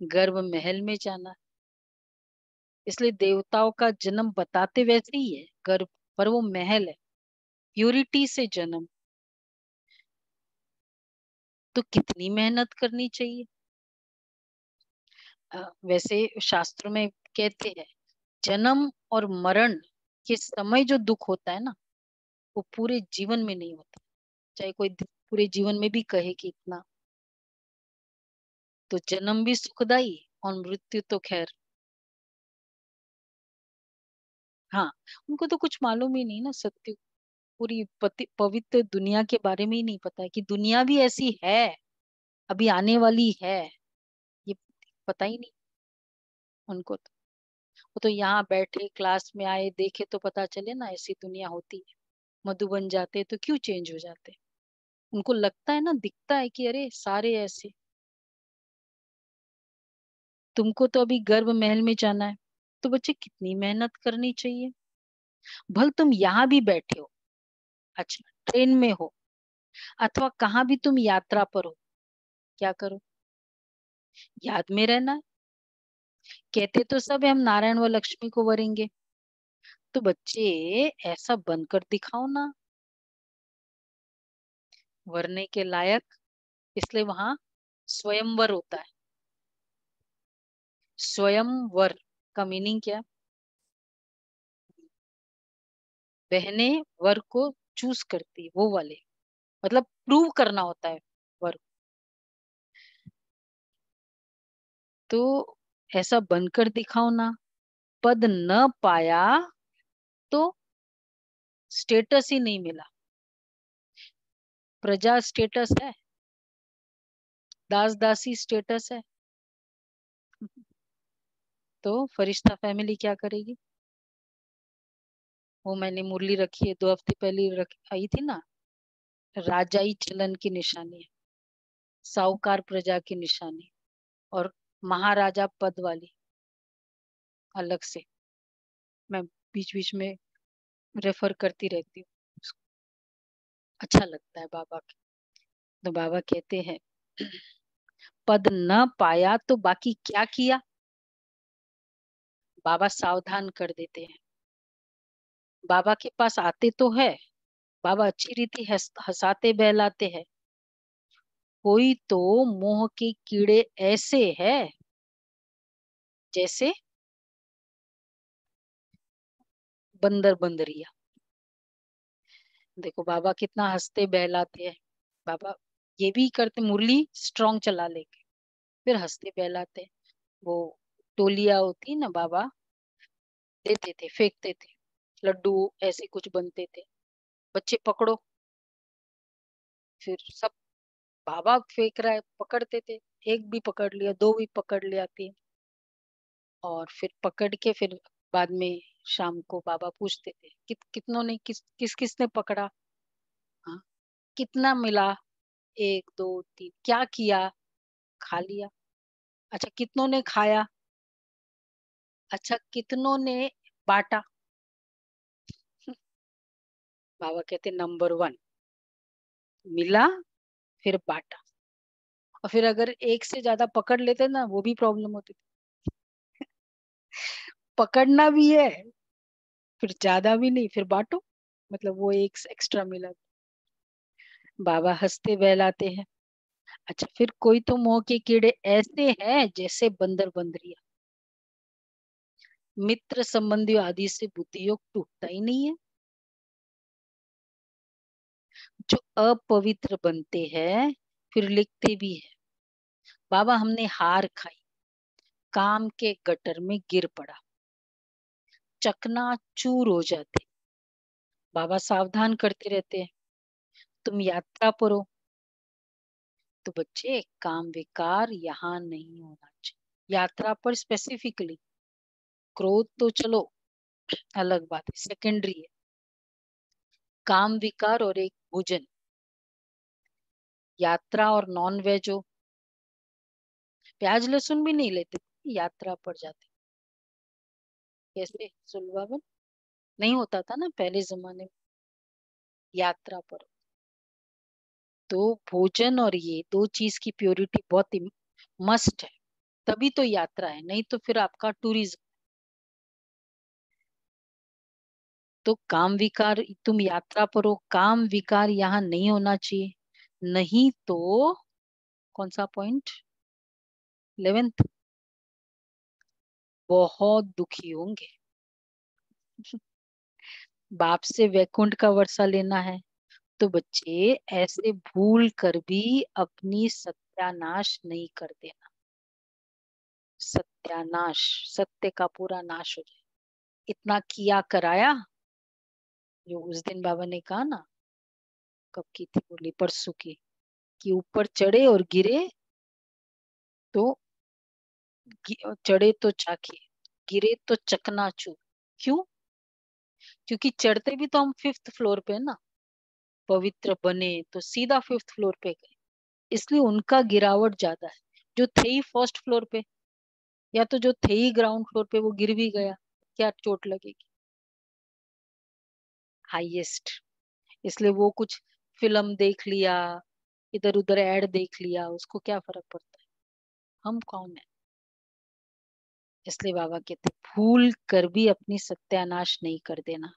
गर्भ महल में जाना है। इसलिए देवताओं का जन्म बताते वैसे ही है गर्भ, पर वो महल है, प्यूरिटी से जन्म। तो कितनी मेहनत करनी चाहिए। वैसे शास्त्रों में कहते हैं जन्म और मरण के समय जो दुख होता है ना, वो पूरे जीवन में नहीं होता, चाहे कोई पूरे जीवन में भी कहे कि इतना। तो जन्म भी सुखदाई और मृत्यु तो खैर, हाँ, उनको तो कुछ मालूम ही नहीं ना, सत्य पूरी पवित्र दुनिया के बारे में ही नहीं पता है कि दुनिया भी ऐसी है, अभी आने वाली है, ये पता ही नहीं उनको तो। वो तो यहाँ बैठे क्लास में आए देखे तो पता चले ना ऐसी दुनिया होती है। मधु बन जाते तो क्यों चेंज हो जाते? उनको लगता है ना, दिखता है कि अरे सारे ऐसे। तुमको तो अभी गर्भ महल में जाना है, तो बच्चे कितनी मेहनत करनी चाहिए। भल तुम यहाँ भी बैठे हो, अच्छा ट्रेन में हो, अथवा कहाँ भी तुम यात्रा पर हो, क्या करो? याद में रहना है। कहते तो सब है हम नारायण व लक्ष्मी को वरेंगे, तो बच्चे ऐसा बनकर दिखाओ ना वरने के लायक। इसलिए वहां स्वयंवर होता है। स्वयंवर का मीनिंग क्या? बहने वर को चूज करती, वो वाले, मतलब प्रूव करना होता है वर। तो ऐसा बनकर दिखाओ ना। पद न पाया तो स्टेटस ही नहीं मिला। प्रजा स्टेटस है, दास दासी स्टेटस है। तो फरिश्ता फैमिली क्या करेगी? वो मैंने मुरली रखी है 2 हफ्ते पहले आई थी ना, राजाई चलन की निशानी है, साहूकार प्रजा की निशानी, और महाराजा पद वाली अलग से। मैं बीच बीच में रेफर करती रहती हूँ, अच्छा लगता है बाबा के। तो बाबा कहते हैं पद न पाया तो बाकी क्या किया? बाबा सावधान कर देते हैं। बाबा के पास आते तो है, बाबा अच्छी रीति हंसाते बहलाते हैं। कोई तो मोह के कीड़े ऐसे है जैसे बंदर बंदरिया। देखो बाबा कितना हंसते बहलाते हैं। बाबा ये भी करते, मुरली स्ट्रॉन्ग चला लेके फिर हंसते बहलाते। वो टोलिया होती ना, बाबा देते थे, फेंकते थे, लड्डू ऐसे कुछ बनते थे, बच्चे पकड़ो, फिर सब बाबा फेंक रहा है पकड़ते थे। एक भी पकड़ लिया, दो भी पकड़ लिया, तीन, और फिर पकड़ के फिर बाद में शाम को बाबा पूछते थे कितनों ने किस किसने पकड़ा, हाँ कितना मिला, 1 2 3, क्या किया, खा लिया। अच्छा कितनों ने खाया, अच्छा कितनों ने बांटा। बाबा कहते नंबर 1 मिला, फिर बांटा। और फिर अगर एक से ज्यादा पकड़ लेते ना, वो भी प्रॉब्लम होती थी। पकड़ना भी है, फिर ज्यादा भी नहीं, फिर बांटो, मतलब वो एक एक्स्ट्रा मिला। बाबा हंसते बहलाते हैं। अच्छा फिर कोई तो मोह के कीड़े ऐसे हैं जैसे बंदर बंदरिया। मित्र संबंधियों आदि से बुद्धि योग टूटता ही नहीं है। जो अपवित्र बनते हैं फिर लिखते भी है, बाबा हमने हार खाई, काम के गटर में गिर पड़ा, चकना चूर हो जाते। बाबा सावधान करते रहते हैं, तुम यात्रा पर हो, तो बच्चे काम विकार यहाँ नहीं होना चाहिए। यात्रा पर स्पेसिफिकली, क्रोध तो चलो अलग बात है, सेकेंडरी है। काम विकार और एक भोजन, यात्रा और नॉन वेज हो, प्याज लहसुन भी नहीं लेते, यात्रा पर जाते। कैसे सुलभावन नहीं होता था ना पहले जमाने में, यात्रा पर। तो भोजन और ये 2 चीज की प्योरिटी बहुत मस्ट है, तभी तो यात्रा है, नहीं तो फिर आपका टूरिज्म। तो काम विकार, तुम यात्रा पर हो, काम विकार यहाँ नहीं होना चाहिए, नहीं तो कौन सा पॉइंट 11th, बहुत दुखी होंगे। बाप से वैकुंठ का वर्षा लेना है, तो बच्चे ऐसे भूल कर भी अपनी सत्यानाश नहीं कर देना। सत्यानाश, सत्य का पूरा नाश हो जाए। इतना किया कराया, जो उस दिन बाबा ने कहा ना, कब की थी बोली, परसों की, कि ऊपर चढ़े और गिरे तो चढ़े तो चाके, गिरे तो चकनाचूर। क्यों? क्योंकि चढ़ते भी तो हम 5th फ्लोर पे ना, पवित्र बने तो सीधा 5th फ्लोर पे गए, इसलिए उनका गिरावट ज्यादा है। जो थे ही 1st फ्लोर पे, या तो जो थे ही ग्राउंड फ्लोर पे, वो गिर भी गया, क्या चोट लगेगी? हाईएस्ट। इसलिए वो कुछ फिल्म देख लिया, इधर उधर ऐड देख लिया, उसको क्या फर्क पड़ता है? हम कौन है? इसलिए बाबा कहते भूल कर भी अपनी सत्यानाश नहीं कर देना।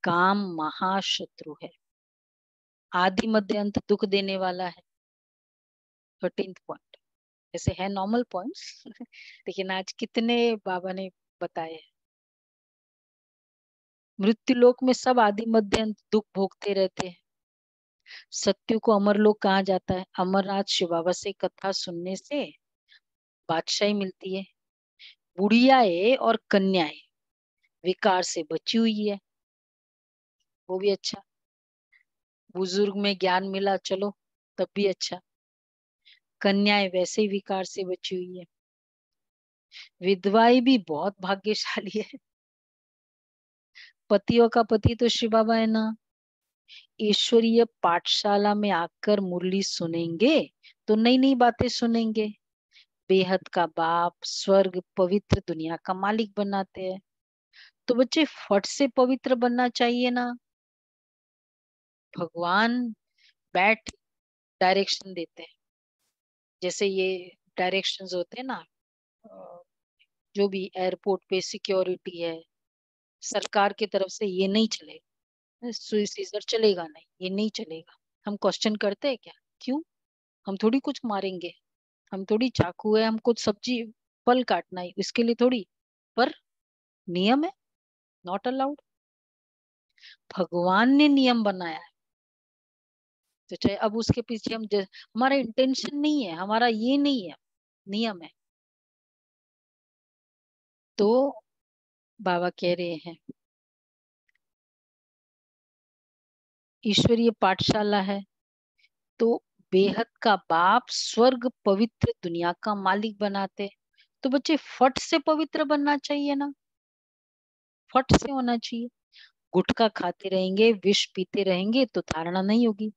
काम महाशत्रु है, आदि मध्य अंत दुख देने वाला है। 13th point. ऐसे है नॉर्मल पॉइंट्स लेकिन आज कितने बाबा ने बताए हैं। मृत्यु लोक में सब आदि मध्य अंत दुख भोगते रहते हैं। सत्य को अमर लोक कहा जाता है। अमरनाथ शिव बाबा से कथा सुनने से बादशाही मिलती है। बुढ़ियाएं और कन्याएं विकार से बची हुई है, वो भी अच्छा। बुजुर्ग में ज्ञान मिला, चलो तब भी अच्छा। कन्याएं वैसे ही विकार से बची हुई है। विधवाएं भी बहुत भाग्यशाली है। पतियों का पति तो शिव बाबा है ना। ईश्वरीय पाठशाला में आकर मुरली सुनेंगे तो नई नई बातें सुनेंगे। बेहद का बाप, स्वर्ग, पवित्र दुनिया का मालिक बनाते हैं। तो बच्चे फट से पवित्र बनना चाहिए ना। भगवान बैठ डायरेक्शन देते हैं। जैसे ये डायरेक्शंस होते हैं ना, जो भी एयरपोर्ट पे सिक्योरिटी है, सरकार की तरफ से ये नहीं चलेगा, सीजर चलेगा नहीं, ये नहीं चलेगा। हम क्वेश्चन करते हैं क्या? क्यों? हम थोड़ी कुछ मारेंगे, हम थोड़ी चाकू है, हम कुछ सब्जी फल काटना है, इसके लिए थोड़ी। पर नियम है, नॉट अलाउड। भगवान ने नियम बनाया है, तो चाहे अब उसके पीछे हमारा इंटेंशन नहीं है, हमारा ये नहीं है, नियम है। तो बाबा कह रहे हैं ईश्वरीय पाठशाला है तो बेहद का बाप, स्वर्ग, पवित्र दुनिया का मालिक बनाते। तो बच्चे फट से पवित्र बनना चाहिए ना, फट से होना चाहिए। गुटखा खाते रहेंगे, विष पीते रहेंगे तो धारणा नहीं होगी।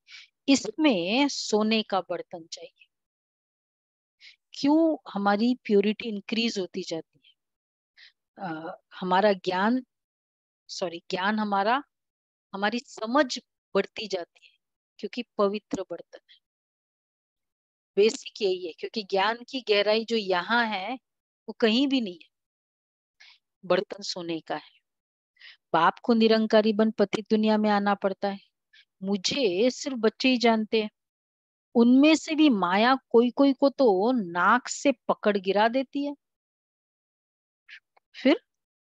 इसमें सोने का बर्तन चाहिए। क्यों? हमारी प्योरिटी इंक्रीज होती जाती है। हमारा ज्ञान, ज्ञान हमारा, हमारी समझ बढ़ती जाती है, क्योंकि पवित्र बर्तन है। बेसिक यही है, क्योंकि ज्ञान की गहराई जो यहाँ है वो कहीं भी नहीं है। बर्तन सोने का है। बाप को निरंकारी बन पतित दुनिया में आना पड़ता है। मुझे सिर्फ बच्चे ही जानते हैं। उनमें से भी माया कोई कोई को तो नाक से पकड़ गिरा देती है। फिर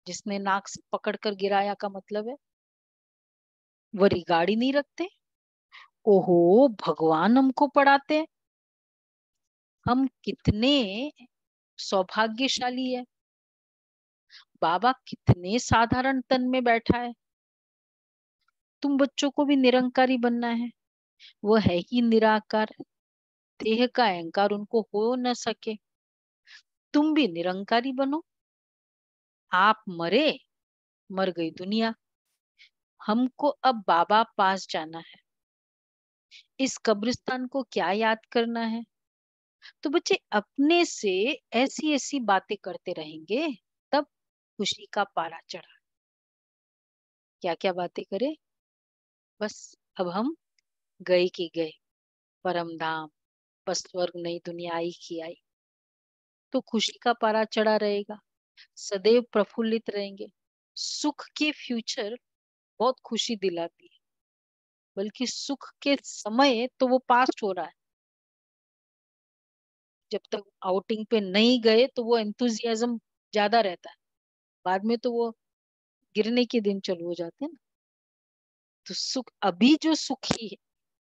जिसने नाक से पकड़ कर गिराया का मतलब है वो रिगार्ड ही नहीं रखते। ओहो, भगवान हमको पढ़ाते हैं। हम कितने सौभाग्यशाली है। बाबा कितने साधारण तन में बैठा है। तुम बच्चों को भी निरंकारी बनना है। वो है ही निराकार, देह का अहंकार उनको हो न सके। तुम भी निरंकारी बनो। आप मरे, मर गई दुनिया। हमको अब बाबा पास जाना है। इस कब्रिस्तान को क्या याद करना है? तो बच्चे अपने से ऐसी ऐसी बातें करते रहेंगे, तब खुशी का पारा चढ़ा। क्या क्या बातें करे? बस अब हम गए की गए, परम धाम, बस स्वर्ग नहीं, दुनिया आई की आई। तो खुशी का पारा चढ़ा रहेगा, सदैव प्रफुल्लित रहेंगे। सुख के फ्यूचर बहुत खुशी दिलाती है, बल्कि सुख के समय तो वो पास्ट हो रहा है। जब तक आउटिंग पे नहीं गए तो वो एंथुजियाज्म ज्यादा रहता है, बाद में तो वो गिरने के दिन चालू हो जाते हैं ना। तो सुख, अभी जो सुखी है,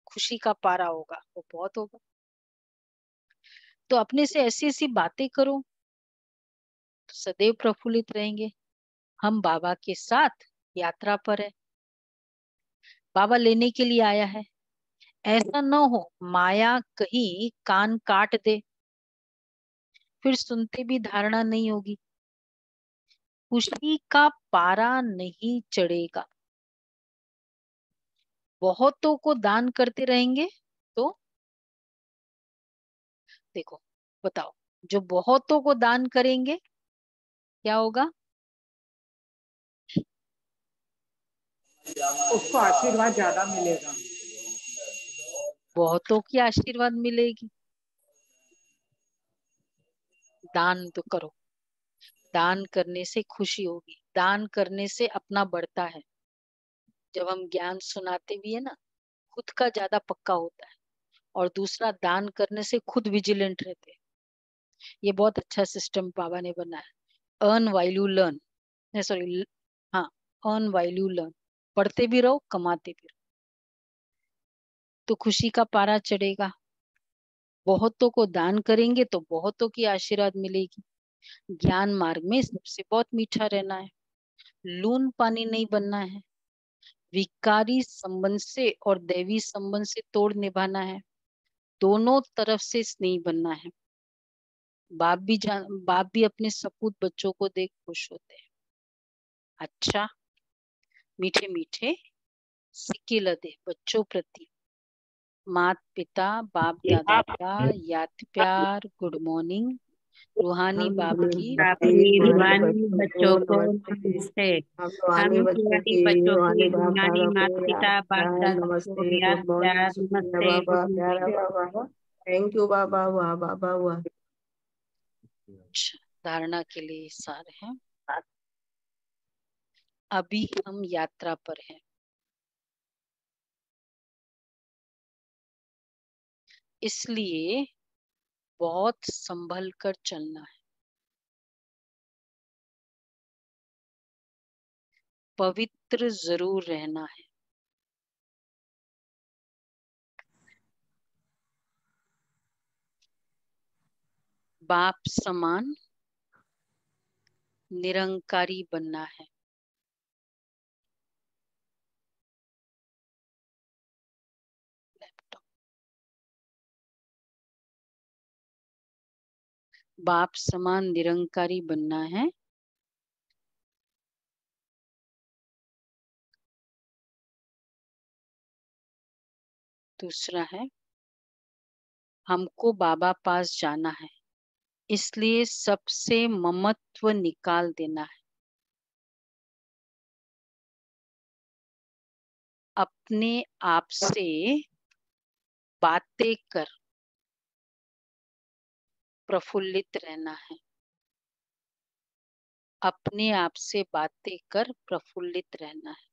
खुशी का पारा होगा वो बहुत होगा। तो अपने से ऐसी ऐसी बातें करो तो सदैव प्रफुल्लित रहेंगे। हम बाबा के साथ यात्रा पर है, बाबा लेने के लिए आया है। ऐसा न हो माया कहीं कान काट दे, फिर सुनते भी धारणा नहीं होगी। खुशी का पारा नहीं चढ़ेगा। बहुतों को दान करते रहेंगे तो देखो, बताओ, जो बहुतों को दान करेंगे क्या होगा? उसको आशीर्वाद ज्यादा मिलेगा। बहुतों की आशीर्वाद मिलेगी। दान तो करो, दान करने से खुशी होगी, दान करने से अपना बढ़ता है। जब हम ज्ञान सुनाते भी है ना, खुद का ज्यादा पक्का होता है, और दूसरा दान करने से खुद विजिलेंट रहते हैं। ये बहुत अच्छा सिस्टम बाबा ने बनाया। Earn while you learn, sorry, हाँ, अर्न वाइल यू लर्न। पढ़ते भी रहो, कमाते भी रहो, तो खुशी का पारा चढ़ेगा। बहुतों को दान करेंगे तो बहुतों की आशीर्वाद मिलेगी। ज्ञान मार्ग में सबसे बहुत मीठा रहना है, लून पानी नहीं बनना है, विकारी संबंध से और दैवी संबंध से तोड़ निभाना है, दोनों तरफ से स्नेही बनना है। बाप भी अपने सपूत बच्चों को देख खुश होते हैं। अच्छा, मीठे मीठे सिक्के लदे बच्चों प्रति माता पिता बाप दादा का याद प्यार, गुड मॉर्निंग। रूहानी हम बाप रूहानी की बच्चे रूहानी बच्चों को नमस्ते। नमस्ते। हम हम रूहानी बच्चों रूहानी की बच्चों रूहानी की बाप रूहानी दादा को माता याद पिता बाप प्यार दादा को नमस्ते, याद गुड मॉर्निंग प्यार शुक्रिया नमस्ते, बाबा, गुड प्यारा मॉर्निंग। बाबा, थैंक यू बाबा, वाह बाबा वाह। अच्छा, धारणा के लिए सार है। अभी हम यात्रा पर हैं, इसलिए बहुत संभल कर चलना है। पवित्र जरूर रहना है। बाप समान निरंकारी बनना है। बाप समान निरंकारी बनना है। दूसरा है, हमको बाबा पास जाना है, इसलिए सबसे ममत्व निकाल देना है। अपने आप से बातें कर प्रफुल्लित रहना है। अपने आप से बातें कर प्रफुल्लित रहना है।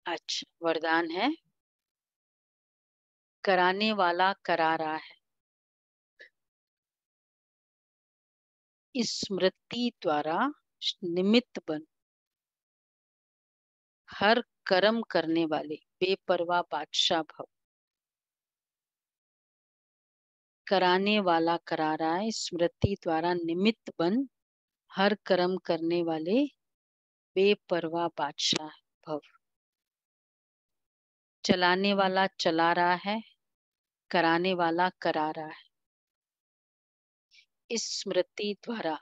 अच्छा, वरदान है, कराने वाला करा रहा है। इस स्मृति द्वारा निमित्त बन हर कर्म करने वाले बेपरवाह बादशाह भव। कराने वाला करा रहा है, स्मृति द्वारा निमित्त बन हर कर्म करने वाले बेपरवाह बादशाह भव। चलाने वाला चला रहा है, कराने वाला करा रहा है। इस स्मृति द्वारा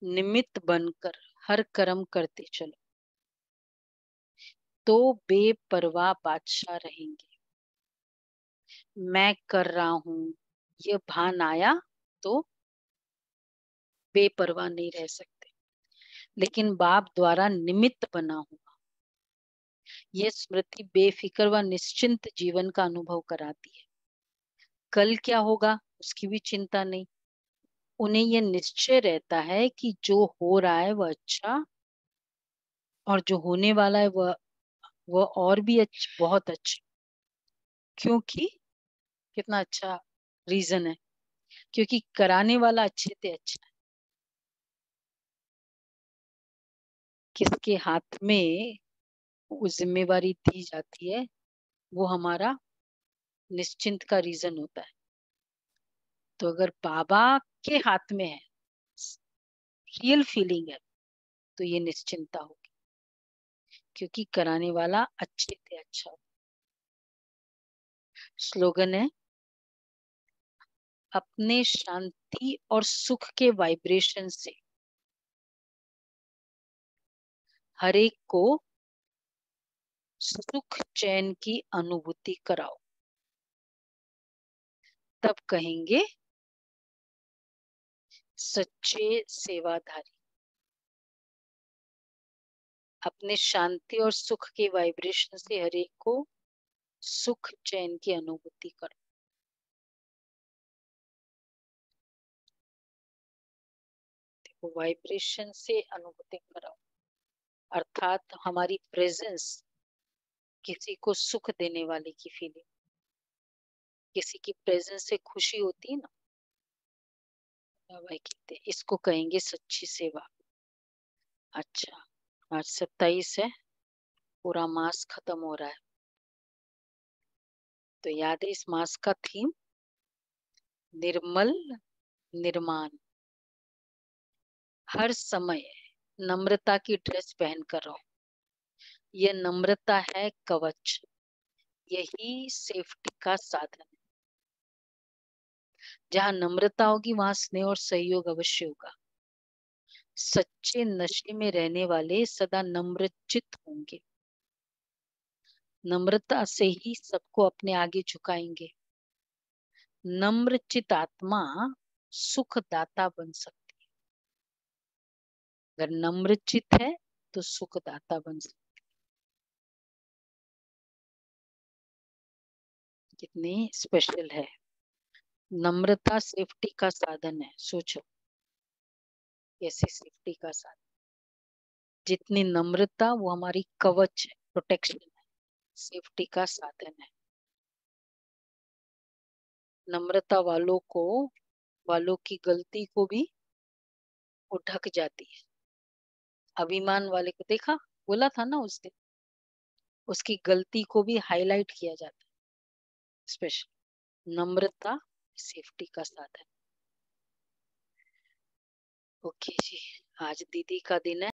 निमित्त बनकर हर कर्म करते चलो, तो बेपरवाह बादशाह रहेंगे। मैं कर रहा हूं ये भान आया तो बेपरवाह नहीं रह सकते, लेकिन बाप द्वारा निमित्त बना हुआ यह स्मृति बेफिक्र व निश्चिंत जीवन का अनुभव कराती है। कल क्या होगा उसकी भी चिंता नहीं। उन्हें यह निश्चय रहता है कि जो हो रहा है वह अच्छा, और जो होने वाला है वह और भी बहुत अच्छा। क्योंकि कितना अच्छा रीजन है, क्योंकि कराने वाला अच्छे से अच्छा है। किसके हाथ में वो जिम्मेवारी दी जाती है, वो हमारा निश्चिंत का रीजन होता है। तो अगर बाबा के हाथ में है, रियल फीलिंग है, तो ये निश्चिंता होगी, क्योंकि कराने वाला अच्छे से अच्छा हो। स्लोगन है, अपने शांति और सुख के वाइब्रेशन से हर एक को सुख चैन की अनुभूति कराओ। तब कहेंगे सच्चे सेवाधारी। अपने शांति और सुख के वाइब्रेशन से हर एक को सुख चैन की अनुभूति करो। देखो, वाइब्रेशन से अनुभूति कराओ अर्थात हमारी प्रेजेंस किसी को सुख देने वाले की फीलिंग, किसी की प्रेजेंस से खुशी होती है ना, भाई कहते हैं, इसको कहेंगे सच्ची सेवा। अच्छा, आज 27 है, पूरा मास खत्म हो रहा है, तो याद है इस मास का थीम निर्मल निर्माण। हर समय नम्रता की ड्रेस पहनकर रहो। यह नम्रता है कवच, यही सेफ्टी का साधन है। जहाँ नम्रता होगी वहां स्नेह और सहयोग अवश्य होगा। सच्चे नशे में रहने वाले सदा नम्रचित होंगे। नम्रता से ही सबको अपने आगे झुकाएंगे। नम्रचित आत्मा सुखदाता बन सकती है। अगर नम्रचित है तो सुखदाता बन सकती है। कितनी स्पेशल है। नम्रता सेफ्टी का साधन है। सोचो, कैसे सेफ्टी का साधन। जितनी नम्रता वो हमारी कवच है, प्रोटेक्शन है, सेफ्टी का साधन है। नम्रता वालों की गलती को भी वो ढक जाती है। अभिमान वाले को देखा, बोला था ना उस दिन, उसकी गलती को भी हाईलाइट किया जाता है। स्पेशल नम्रता सेफ्टी का साधन। ओके जी, आज दीदी का दिन है।